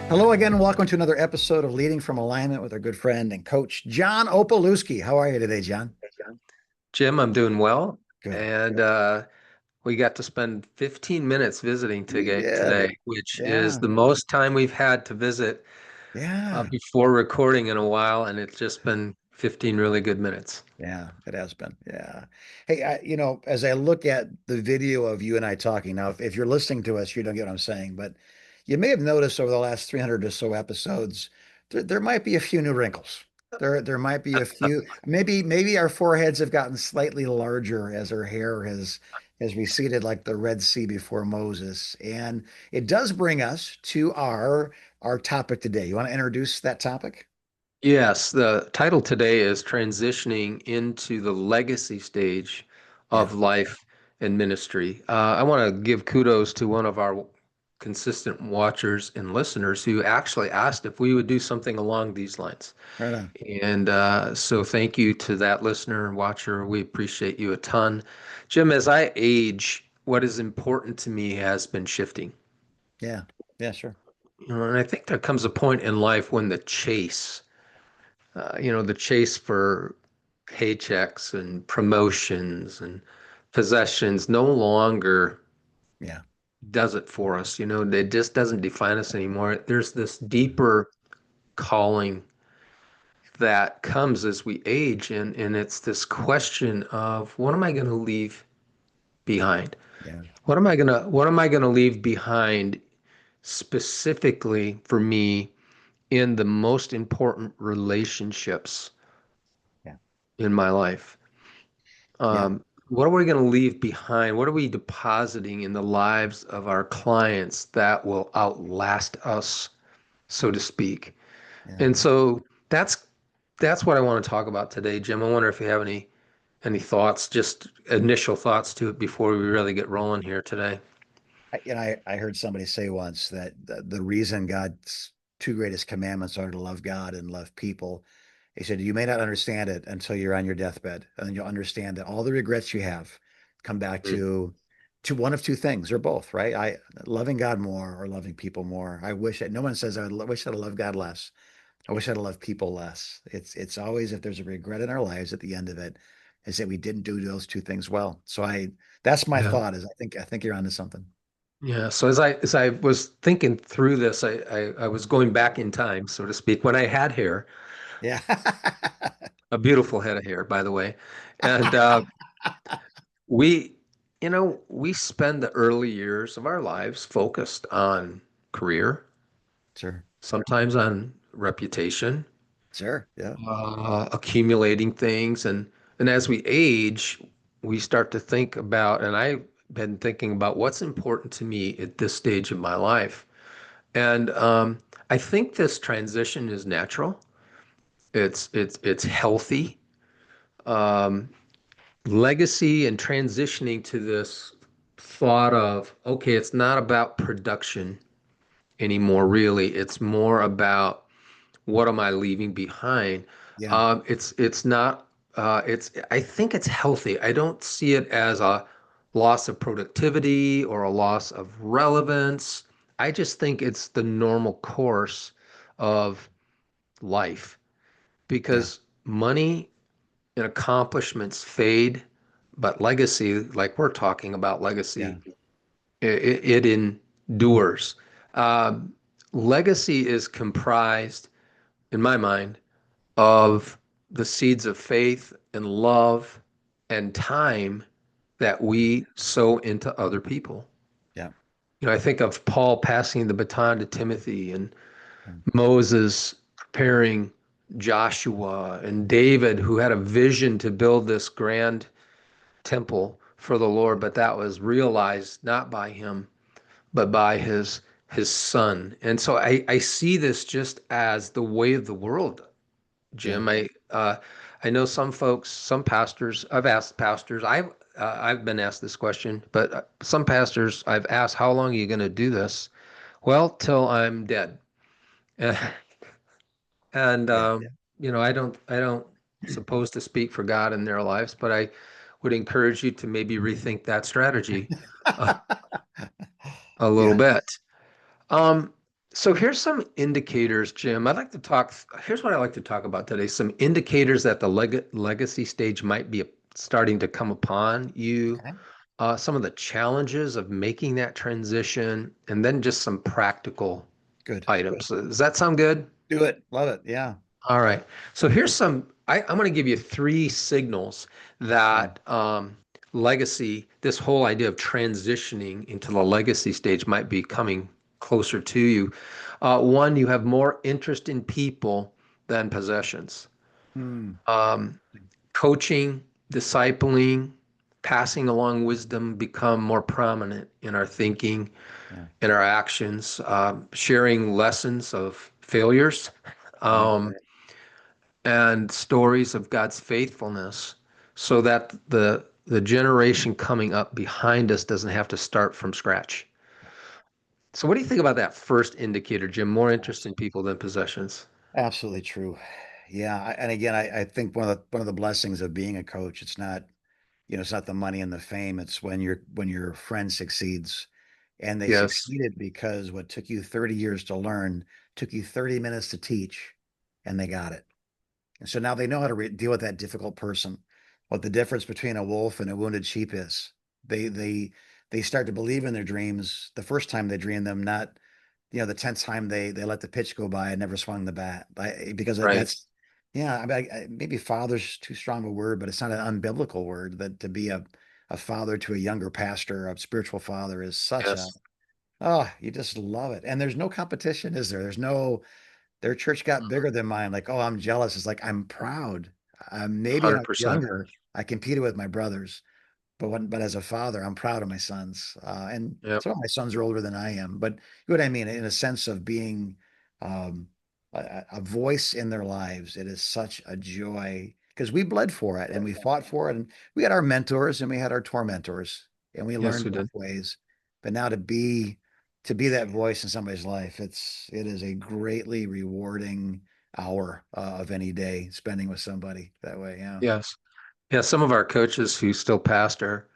Hello again. Welcome to another episode of Leading from Alignment with our good friend and coach, John Opalewski. How are you today, John? Jim, I'm doing well, Good. and we got to spend 15 minutes visiting We did. today, which is Yeah. the most time we've had to visit Yeah. before recording in a while, and it's just been 15 really good minutes. Yeah. It has been. Yeah. Hey, as I look at the video of you and I talking now, if you're listening to us, you don't get what I'm saying, but you may have noticed over the last 300 or so episodes, there might be a few new wrinkles. There might be a few, maybe our foreheads have gotten slightly larger as our hair has receded like the Red Sea before Moses. And it does bring us to our topic today. You want to introduce that topic? Yes, the title today is Transitioning into the Legacy Stage Yeah, of Life and Ministry. I want to give kudos to one of our consistent watchers and listeners who actually asked if we would do something along these lines. right on. And so thank you to that listener and watcher. We appreciate you a ton. Jim, as I age, what is important to me has been shifting. Yeah. Yeah, sure. And I think there comes a point in life when the chase for paychecks and promotions and possessions no longer Yeah. does it for us. It just doesn't define us anymore. There's this deeper calling that comes as we age, and it's this question of what am I going to leave behind? Yeah. What am I gonna leave behind specifically for me in the most important relationships Yeah. in my life? Yeah. What are we going to leave behind? What are we depositing in the lives of our clients that will outlast us, so to speak? Yeah. And so that's what I want to talk about today, Jim. I wonder if you have any thoughts, just initial thoughts to it before we really get rolling here today. I heard somebody say once that the reason God's two greatest commandments are to love God and love people. He said, you may not understand it until you're on your deathbed, and then you'll understand that all the regrets you have come back Mm. to one of two things or both, right? Loving God more or loving people more. I wish that no one says wish I'd love God less. I wish I'd love people less. It's always if there's a regret in our lives at the end of it, is that we didn't do those two things well. So I that's my Yeah. thought is I think you're onto something. Yeah. So as I was thinking through this, I was going back in time, so to speak, when I had hair, Yeah. a beautiful head of hair, by the way. And we, we spend the early years of our lives focused on career, Sure. sometimes on reputation, Sure. Yeah. accumulating things, and as we age, we start to think about, and I've been thinking about what's important to me at this stage of my life. And I think this transition is natural. It's healthy. Um, Legacy and transitioning to this thought of, okay, it's not about production anymore, really. It's more about what am I leaving behind? Yeah. It's not it's I think it's healthy. I don't see it as a loss of productivity or a loss of relevance. I just think it's the normal course of life Yeah. because money and accomplishments fade, but legacy, like we're talking about legacy, Yeah. it endures. Um, Legacy is comprised, in my mind, of the seeds of faith and love and time that Yeah. we sow into other people. Yeah. I think of Paul passing the baton to Timothy and Yeah. Moses preparing Joshua and David, who had a vision to build this grand temple for the Lord, but that was realized not by him, but by his son. And so I see this just as the way of the world, Yeah. Jim. I know some folks, some pastors. I've asked pastors. I've been asked this question, but some pastors I've asked, "How long are you going to do this?" Well, till I'm dead. And Yeah. I don't suppose to speak for God in their lives, but I would encourage you to maybe rethink that strategy a, a little Yeah. bit. Um, So here's some indicators, Jim. Here's what I like to talk about today. Some indicators that the legacy stage might be starting to come upon you, Okay, some of the challenges of making that transition, and then just some practical good. items. Does that sound good? Do it. Love it. Yeah. All right. So I'm going to give you three signals Okay. that legacy, this whole idea of transitioning into the legacy stage might be coming closer to you. One, you have more interest in people than possessions. Hmm. Um, Coaching, discipling, passing along wisdom become more prominent in our thinking, Yeah. in our actions, sharing lessons of failures. Right. Um, Right. and stories of God's faithfulness so that the generation coming up behind us doesn't have to start from scratch. So what do you think about that first indicator, Jim? More interest in people than possessions. Absolutely true. Yeah. And again, I think one of the blessings of being a coach, it's not, it's not the money and the fame. It's when your friend succeeds. And they Yes, succeeded because what took you 30 years to learn took you 30 minutes to teach, and they got it. And so now they know how to deal with that difficult person. What the difference between a wolf and a wounded sheep is. They they they start to believe in their dreams the first time they dream them, not the 10th time they let the pitch go by and never swung the bat. Because right. that's yeah, I mean, maybe father's too strong a word, but it's not an unbiblical word. That to be a father to a younger pastor, a spiritual father, is such a Yes, you just love it. And there's no competition, is there? There's no their church got bigger than mine. Like, oh, I'm jealous. It's like I'm proud. Maybe when I was 100%. younger, I competed with my brothers, but as a father, I'm proud of my sons. And Yep. some of my sons are older than I am. But you know what I mean, in a sense of being um, a voice in their lives. It is such a joy because we bled for it and we fought for it, and we had our mentors and we had our tormentors, and we Yes, learned we both did. ways. But now to be that voice in somebody's life, it is a greatly rewarding hour of any day spending with somebody that way. Yeah. Yes. Yeah, some of our coaches who still pastor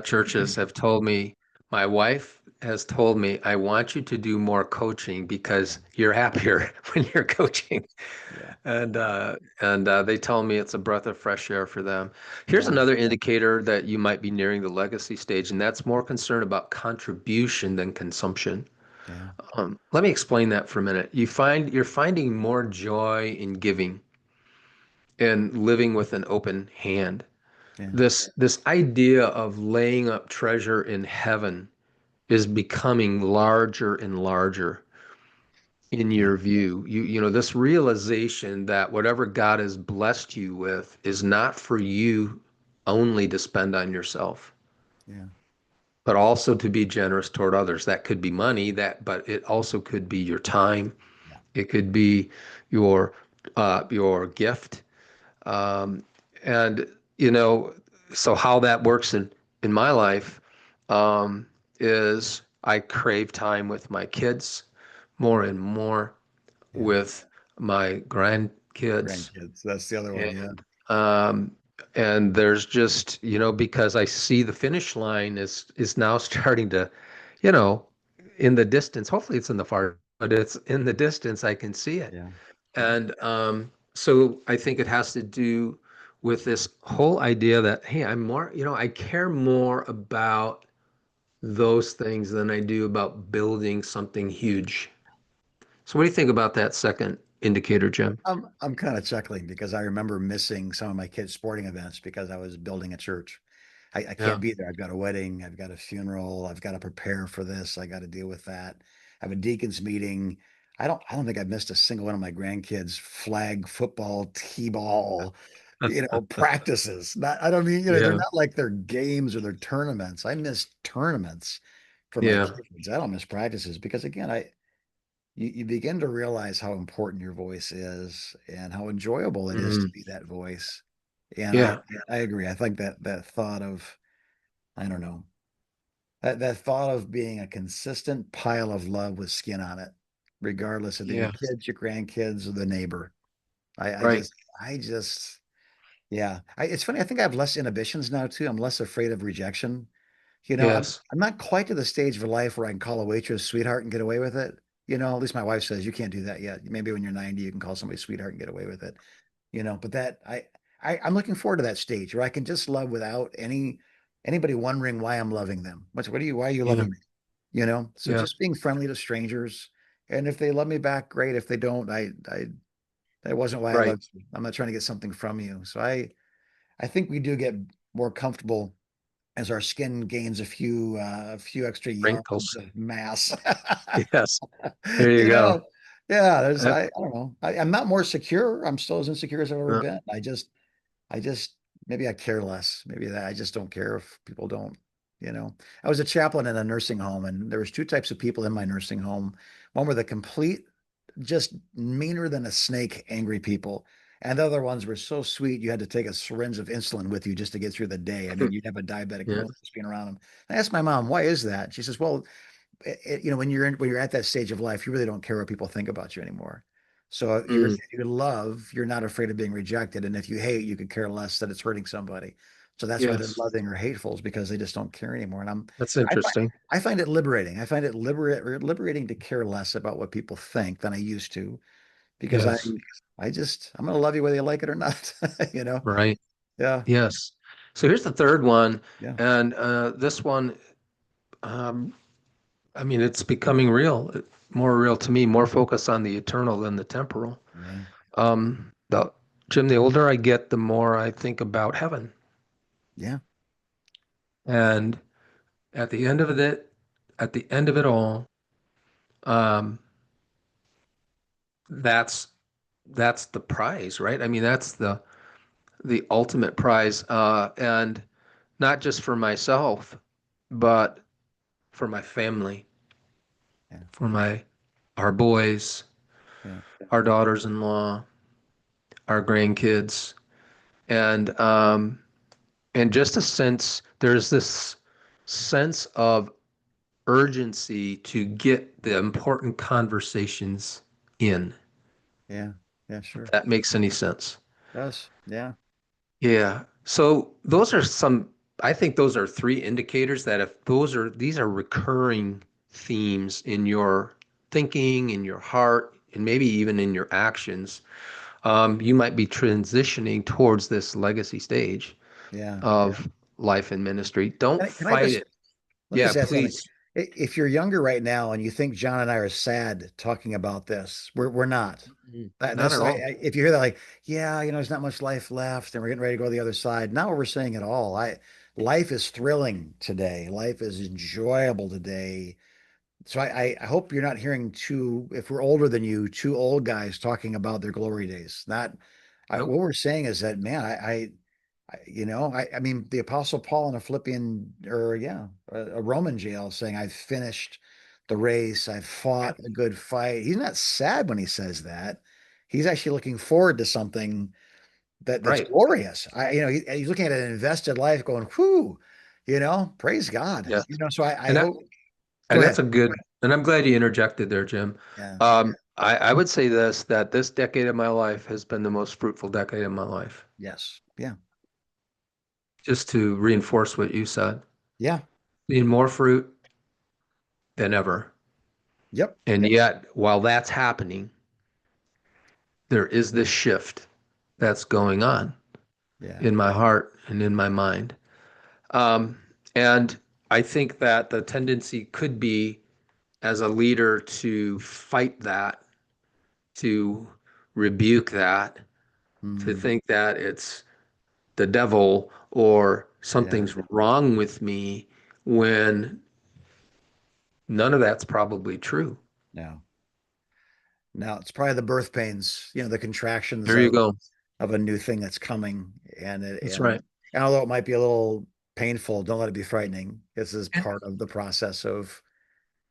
churches have told me, my wife has told me, I want you to do more coaching because you're happier when you're coaching. Yeah. And they tell me it's a breath of fresh air for them. Here's Yeah. another indicator that you might be nearing the legacy stage, and that's more concern about contribution than consumption. Yeah. Let me explain that for a minute. You're finding more joy in giving and living with an open hand. Yeah. This idea of laying up treasure in heaven is becoming larger and larger in Yeah. your view. You know this realization that whatever God has blessed you with is not for you only to spend on yourself, Yeah. but also to be generous toward others. That could be money, but it also could be your time. Yeah. It could be your your gift. Um, and you know, so how that works in my life um, is I crave time with my kids more and more, Yeah. with my grandkids, Grandkids. That's the other one. Yeah. and um, and there's just because I see the finish line is now starting to, you know, in the distance. Hopefully, it's in the far, but it's in the distance. I can see it. Yeah. Yeah. And so I think it has to do with this whole idea that, hey, I care more about those things than I do about building something huge. So what do you think about that second indicator, Jim? I'm kind of chuckling because I remember missing some of my kids' sporting events because I was building a church. I Yeah. can't be there. I've got a wedding, I've got a funeral, I've got to prepare for this, I got to deal with that. I have a deacons meeting. I don't think I've missed a single one of my grandkids' flag football, t-ball, practices. Not I don't mean, they're Yeah. not like their games or their tournaments. I miss tournaments for my Yeah. kids. I don't miss practices because again, you begin to realize how important your voice is and how enjoyable it is to Mhm. be that voice. And I Yeah. I agree. I think that thought of I don't know that thought of being a consistent pile of love with skin on it, regardless of your Yeah. kids, your grandkids, or the neighbor. I, I Right. just I just yeah. It's funny. I think I have less inhibitions now too. I'm less afraid of rejection. I'm Yes. I'm not quite to the stage of life where I can call a waitress sweetheart and get away with it. At least my wife says you can't do that yet. Maybe when you're 90, you can call somebody sweetheart and get away with it. But I'm looking forward to that stage where I can just love without anybody wondering why I'm loving them. Why are you Yeah. loving me? So Yeah. just being friendly to strangers. And if they love me back, great. If they don't, that wasn't why I Right. loved you. I'm not trying to get something from you. So I think we do get more comfortable as our skin gains a few extra yards Wrinkles. of mass. Yes. There you You go. know, yeah, Uh, I don't know. I'm not more secure. I'm still as insecure as I've ever uh, been. I just, maybe I care less. Maybe that I just don't care if people don't, you know. I was a chaplain in a nursing home, and there was two types of people in my nursing home. One were the complete, just meaner than a snake, angry people. And the other ones were so sweet, you had to take a syringe of insulin with you just to get through the day. I mean, you'd have a diabetic yeah. nervous being around them. I asked my mom, why is that? She says, well, when you're at that stage of life, you really don't care what people think about you anymore. So Mm, if you love, you're not afraid of being rejected, and if you hate, you could care less that it's hurting somebody. So that's why they're yes. loving or hateful, is because they just don't care anymore. And That's I find interesting. I find it liberating. I find it liberating to care less about what people think than I used to, because Yes. I'm going to love you whether you like it or not. You know? Right. Yeah, Yes. So here's the third one. yeah, And this one, um, I mean, it's becoming real, more real to me, more focused on the eternal than the temporal. yeah, The Jim, the older I get, the more I think about heaven. yeah, And at the end of it, at the end of it all, um, that's that's the prize, right? I mean, that's the ultimate prize, and not just for myself, but for my family, yeah, for my our boys, yeah, our daughters-in-law, our grandkids, and just a sense. There's this sense of urgency to get the important conversations in. yeah, yeah, If sure. that makes any sense. Does. Yeah, Yeah. So those are some, I think those are three indicators that if these are recurring themes in your thinking, in your heart, and maybe even in your actions, you might be transitioning towards this legacy stage yeah. of life and ministry. Don't Can I fight just it. Let me Yeah, just add something. please. If you're younger right now and you think John and I are sad talking about this, we're not. Not That's at all. if you hear that, like, yeah, there's not much life left, and we're getting ready to go to the other side. Not what we're saying at all. Life is thrilling today. Life is enjoyable today. So I hope you're not hearing if we're older than you, two old guys talking about their glory days. Not, Nope. what we're saying is that, man, I mean, the Apostle Paul in a Philippian, or yeah, a Roman jail, saying, "I've finished the race, I've Yeah. fought a good fight." He's not sad when he says that. He's actually looking forward to something that's Right. glorious. He's looking at an invested life, going, "Whoo," praise God. Yes. So I And that, hope. Go and that's ahead. a good, and I'm glad you interjected there, Jim. Yeah. I would say this, that this decade of my life has been the most fruitful decade of my life. Yes. Yeah. Just to reinforce what you said, Yeah. seeing more fruit than ever. Yep. And yet, while that's happening, there is this shift that's going on Yeah. in my heart and in my mind. Um, and I think that the tendency could be as a leader to fight that, to rebuke that, to Mm, think that it's the devil or yeah. something's wrong with me when none of that's probably true. No. No. It's probably the birth pains, the contractions There you go. of a new thing that's coming. And That's right. although it might be a little painful, don't let it be frightening. This is And part of the process of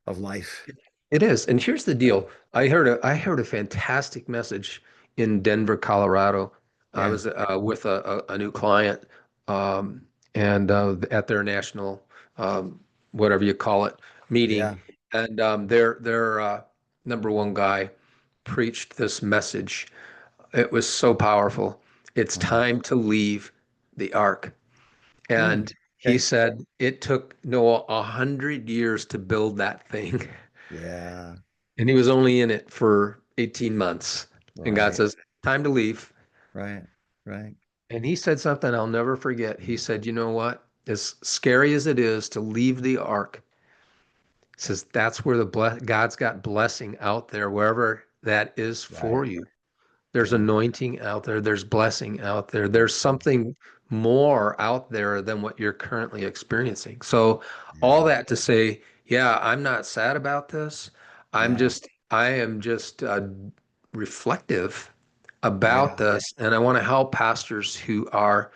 life. it is. And here's the Yeah. deal. I heard a fantastic message in Denver, Colorado. I Yeah. was with a new client, um, and at their national, um, whatever you call it, meeting, Yeah. and their number one guy preached this message. It was so powerful. It's Wow. time to leave the ark. Mm, And he okay. said it took Noah 100 years to build that thing. Yeah. and he was only in it for 18 months. And God Right, says, time to leave. right, right. And he said something I'll never forget. He said, you know what? As scary as it is to leave the ark, he says that's where God's got blessing out there, wherever that is for Right. you. There's Yeah. anointing out there. There's blessing out there. There's Mhm. something more out there than what you're currently experiencing. So, all Yeah. that to say, yeah, I'm not sad about this. Yeah. I am just reflective about Yeah. this. And I want to help pastors who are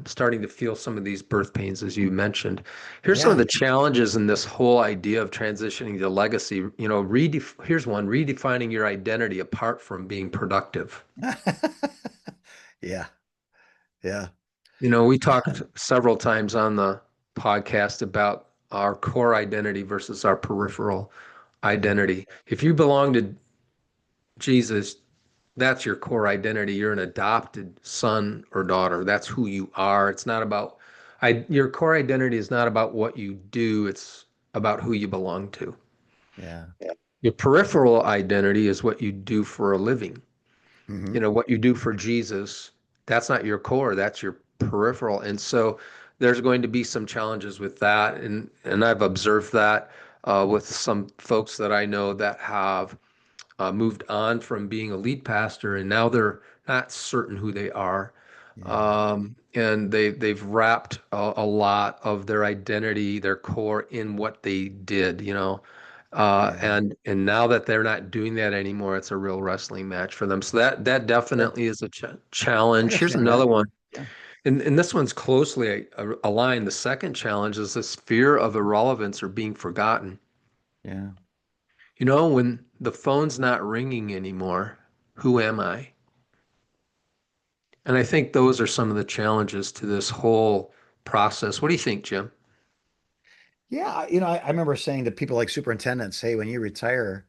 starting to feel some of these birth pains, as you mentioned. Here's some of Yeah. the challenges in this whole idea of transitioning to legacy. Here's one: redefining your identity apart from being productive. Yeah. Yeah. We talked several times on the podcast about our core identity versus our peripheral Yeah. identity. If you belong to Jesus, that's your core identity. You're an adopted son or daughter. That's who you are. It's not about your core identity is not about what you do, it's about who you belong to. Yeah. Your peripheral identity is what you do for a living. Hmm. What you do for Jesus, that's not your core, that's your peripheral. And so there's going to be some challenges with that. And I've observed that with some folks that I know that have moved on from being a lead pastor, and now they're not certain who they are. Yeah. And they've wrapped a lot of their identity, their core, in what they did, Yeah. and now that they're not doing that anymore, it's a real wrestling match for them. So that Sure. definitely is a I challenge. Here's understand another that. one, Yeah. and this one's closely aligned. The second challenge is this fear of irrelevance or being forgotten. Yeah. When the phone's not ringing anymore, who am I? And I think those are some of the challenges to this whole process. What do you think, Jim? Yeah. I remember saying to people like superintendents, hey, when you retire,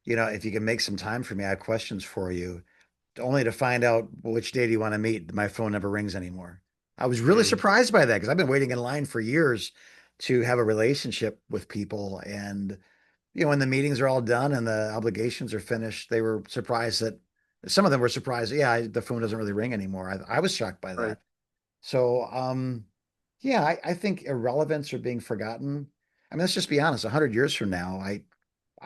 if you can make some time for me, I have questions for you, only to find out, well, which day do you want to meet? My phone never rings anymore. I was really Mm, surprised by that because I've been waiting in line for years to have a relationship with people. And, when the meetings are all done and the obligations are finished, they were surprised that some of them were surprised. Yeah, the phone doesn't really ring anymore. I was shocked by right. that. So, yeah, I think irrelevance or being forgotten. I mean, let's just be honest. 100 years from now, I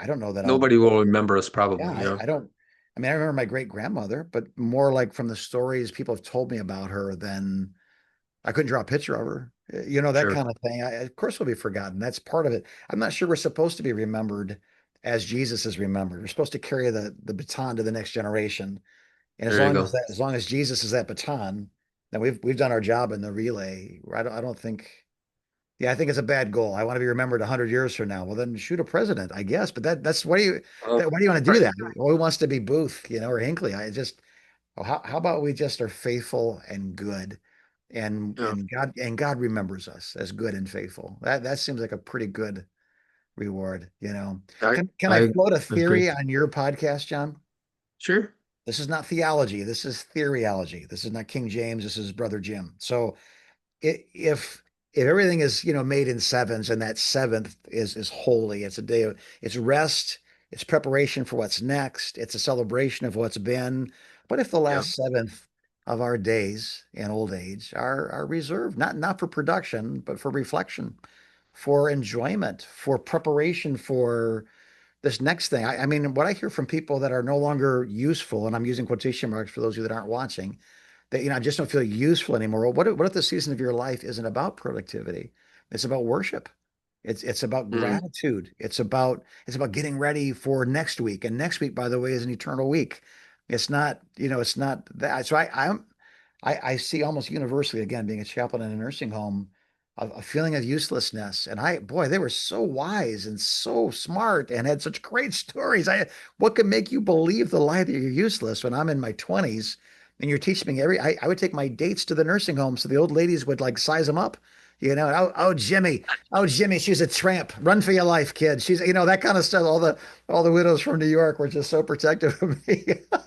don't know that I'll. Nobody will remember us Yeah, probably, I don't. I mean, I remember my great grandmother, but more like from the stories people have told me about her than I couldn't draw a picture of her. That Sure. kind of thing. Of course, we'll be forgotten. That's part of it. I'm not sure we're supposed to be remembered as Jesus is remembered. We're supposed to carry the baton to the next generation. And There you go. as long as Jesus is that baton, then we've done our job in the relay. I don't think. Yeah, I think it's a bad goal. I want to be remembered 100 years from now. Well, then shoot a president, I guess. But that's Oh, why do you want to do right. that? Who wants to be Booth, or Hinckley? I just Oh, how about we just are faithful and good, and Yeah. God remembers us as good and faithful. That seems like a pretty good reward. I Can I I float a agree. theory on your podcast, John? Sure. This is not theology. This is theoryology. This is not King James. This is Brother Jim. So if everything is made in sevens and that seventh is holy, it's a day of it's rest, it's preparation for what's next, it's a celebration of what's been. But if the Yeah. last seventh of our days in old age are reserved not for production but for reflection, for enjoyment, for preparation for this next thing. I mean, what I hear from people that are no longer useful, and I'm using quotation marks for those of you that aren't watching, that I just don't feel useful anymore. Well, what if the season of your life isn't about productivity? It's about worship. It's about Mm, gratitude. It's about getting ready for next week. And next week, by the way, is an eternal week. It's not that. So I see almost universally, again, being a chaplain in a nursing home, a feeling of uselessness. And boy, they were so wise and so smart and had such great stories. What could make you believe the lie that you're useless when I'm in my 20s and you're teaching me I would take my dates to the nursing home so the old ladies would like size them up. Oh, Jimmy, she's a tramp. Run for your life, kid. She's, that kind of stuff. All the widows from New York were just so protective of me.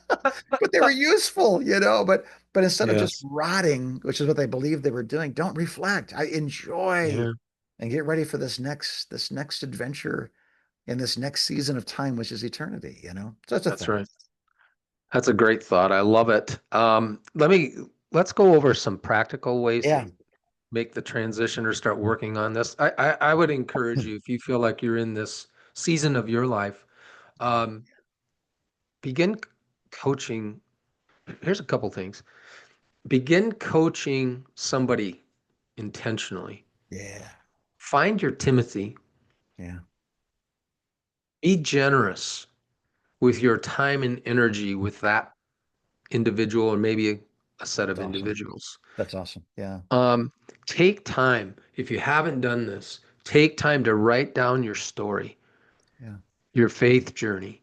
But they were useful, but instead of just yes. rotting, which is what they believed they were doing, don't reflect. I enjoy Yeah. and get ready for this next adventure in this next season of time, which is eternity, So that's a That's thought. right. That's a great thought. I love it. Let's go over some practical ways Yeah. to make the transition or start working on this. I would encourage you, if you feel like you're in this season of your life, um, begin coaching. Here's a couple things. Begin coaching somebody intentionally. Yeah. Find your Timothy. Yeah. Be generous with your time and energy with that individual or maybe a set That's of awesome. individuals. That's awesome. Yeah. Um, Take time, if you haven't done this, take time to write down your story, Yeah. your faith journey,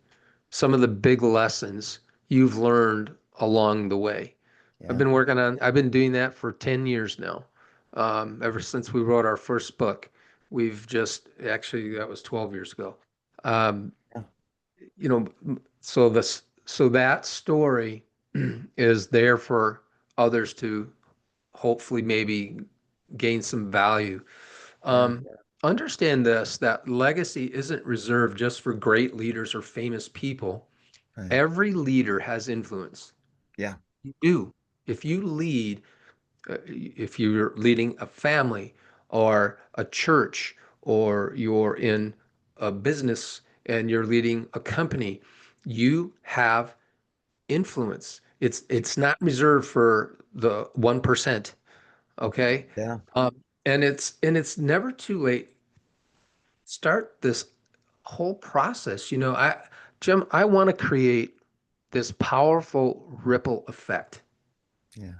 some of the big lessons you've learned along the way. Yeah. I've been doing that for 10 years now. Ever since we wrote our first book, actually, that was 12 years ago. Um, Yeah. so that story is there for others to hopefully maybe gain some value. Yeah. Um, Understand this, that legacy isn't reserved just for great leaders or famous people. Right. Every leader has influence. Yeah. You do. If you lead, if you're leading a family or a church, or you're in a business and you're leading a company, you have influence. It's not reserved for the 1%. Okay. Yeah. Um, and it's never too late. Start this whole process. Jim, I want to create this powerful ripple effect Yeah.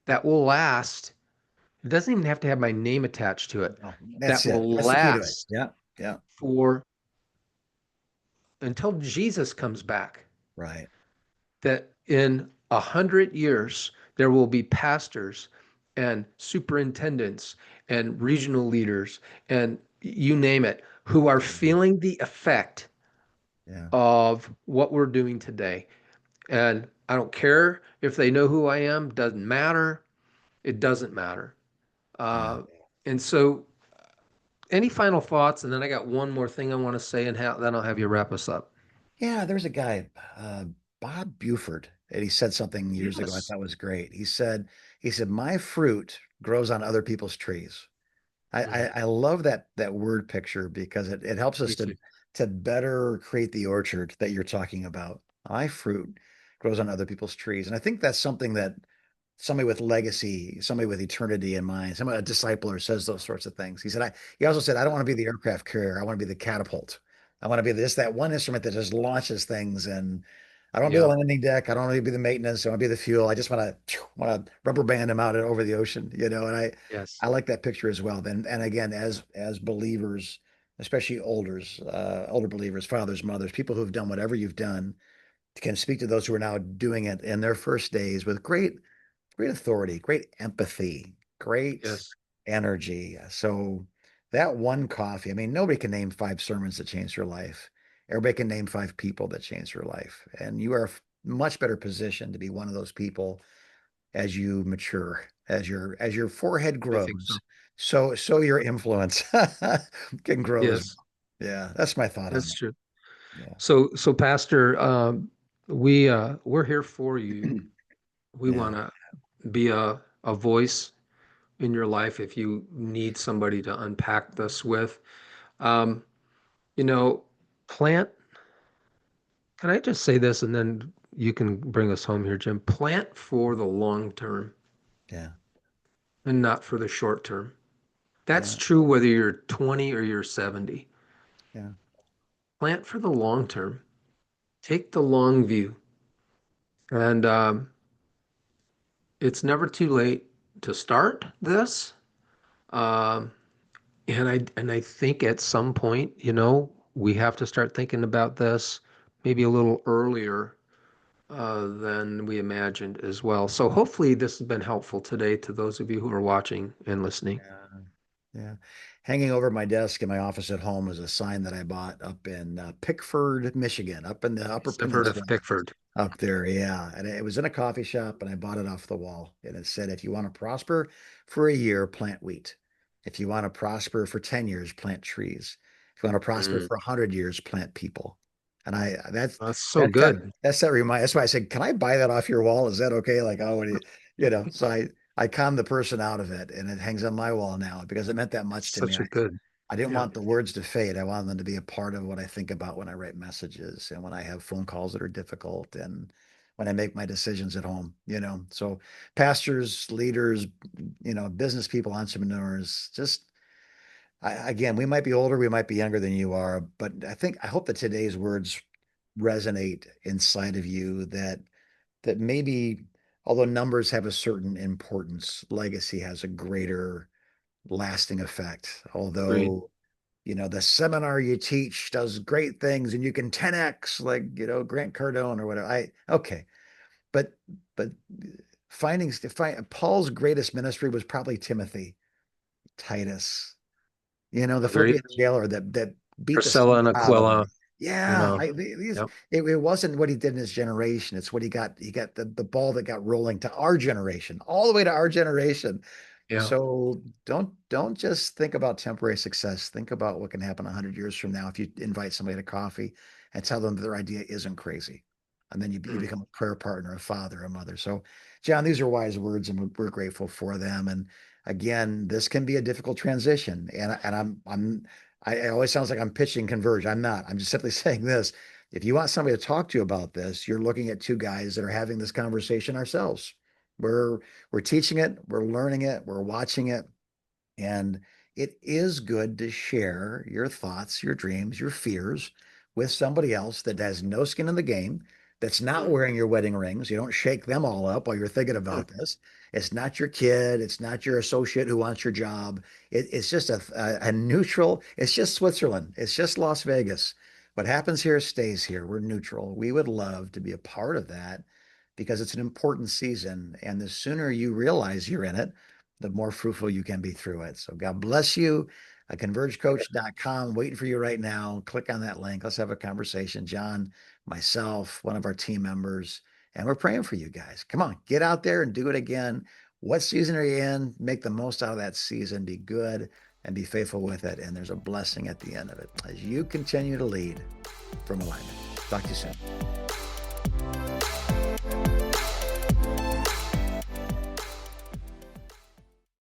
that will last. It doesn't even have to have my name attached to it. No, That that's it. will That's the key to it. last Yeah. Yeah. for until Jesus comes back. Right. That in 100 years there will be pastors and superintendents and regional leaders and you name it who are feeling the effect Yeah. of what we're doing today. And I don't care if they know who I am, doesn't matter. It doesn't matter. Yeah. Uh, and so, any final thoughts? And then I got one more thing I want to say, and then I'll have you wrap us up. Yeah. There's a guy, Bob Buford, and he said something years ago I Yes. thought was great. He said, my fruit grows on other people's trees. I, I, Mhm. I love that word picture because it helps us Me too. to better create the orchard that you're talking about. My fruit grows on other people's trees. And I think that's something that somebody with legacy, somebody with eternity in mind, somebody a discipler says those sorts of things. He also said, I don't want to be the aircraft carrier. I want to be the catapult. I want to be that one instrument that just launches things. And I don't want to be the Yeah. landing deck. I don't want to be the maintenance. I want to be the fuel. I just want to rubber band them out over the ocean. And Yes. I like that picture as well. Then, and again, as believers, especially older believers, fathers, mothers, people who've done whatever you've done, can speak to those who are now doing it in their first days with great authority, great empathy, great Yes. energy. So that one coffee, I mean, nobody can name five sermons that changed your life. Everybody can name five people that changed your life. And you are much better positioned to be one of those people as you mature, as your forehead I think so. grows. So your influence can grow as Yes. well. Yeah, that's my thought on That's it. true. Yeah. So Pastor, we're here for you. We Yeah. want to be a voice in your life if you need somebody to unpack this with. Um, you know, plant, can I just say this and then you can bring us home here, Jim? Plant for the long term Yeah. and not for the short term. That's Yeah. true whether you're 20 or you're 70. Yeah. Plant for the long term. Take the long view. And it's never too late to start this. Um, and I think at some point, we have to start thinking about this maybe a little earlier than we imagined as well. So hopefully this has been helpful today to those of you who are watching and listening. Yeah. Yeah. Hanging over my desk in my office at home is a sign that I bought up in Pickford, Michigan, up in the Upper Yes, I've heard of Peninsula Pickford. up there. Yeah. And it was in a coffee shop and I bought it off the wall. And it said, if you want to prosper for a year, plant wheat. If you want to prosper for 10 years, plant trees. If you want to prosper Mm. for 100 years, plant people. And That's so that's that, good. that's why I said, can I buy that off your wall? Is that okay? Like, oh, what do so I conned the person out of it and it hangs on my wall now because it meant that much to me. Such a good. I didn't Yeah. want the words to fade. I wanted them to be a part of what I think about when I write messages and when I have phone calls that are difficult and when I make my decisions at home. So pastors, leaders, business people, entrepreneurs, just again, we might be older, we might be younger than you are, but I hope that today's words resonate inside of you that maybe although numbers have a certain importance, legacy has a greater lasting effect. Agreed. Although the seminar you teach does great things and you can 10x like, Grant Cardone or whatever. Okay. But, but Paul's greatest ministry was probably Timothy, Titus, the Agreed. Philippian jailer that beat the Priscilla snot and out of him. Aquila, you Yeah, know. Yep. it wasn't what he did in his generation. It's what he got. He got the ball that got rolling to our generation, all the way to our generation. Yeah. So don't just think about temporary success. Think about what can happen 100 years from now if you invite somebody to coffee and tell them that their idea isn't crazy, and then you Mm. become a prayer partner, a father, a mother. So, John, these are wise words, and we're grateful for them. And again, this can be a difficult transition, and it always sounds like I'm pitching Converge. I'm not. I'm just simply saying this. If you want somebody to talk to you about this, you're looking at two guys that are having this conversation ourselves. We're we're teaching it, we're learning it, we're watching it, and it is good to share your thoughts, your dreams, your fears with somebody else that has no skin in the game, that's not Mm. wearing your wedding rings. You don't shake them all up while you're thinking Mm. about this. It's not your kid. It's not your associate who wants your job. It's just a neutral, it's just Switzerland. It's just Las Vegas. What happens here stays here. We're neutral. We would love to be a part of that because it's an important season. And the sooner you realize you're in it, the more fruitful you can be through it. So God bless you. Convergecoach.com, waiting for you right now. Click on that link. Let's have a conversation. John, myself, one of our team members, and we're praying for you guys. Come on, get out there and do it again. What season are you in? Make the most out of that season. Be good and be faithful with it. And there's a blessing at the end of it as you continue to lead from alignment. Talk to you soon.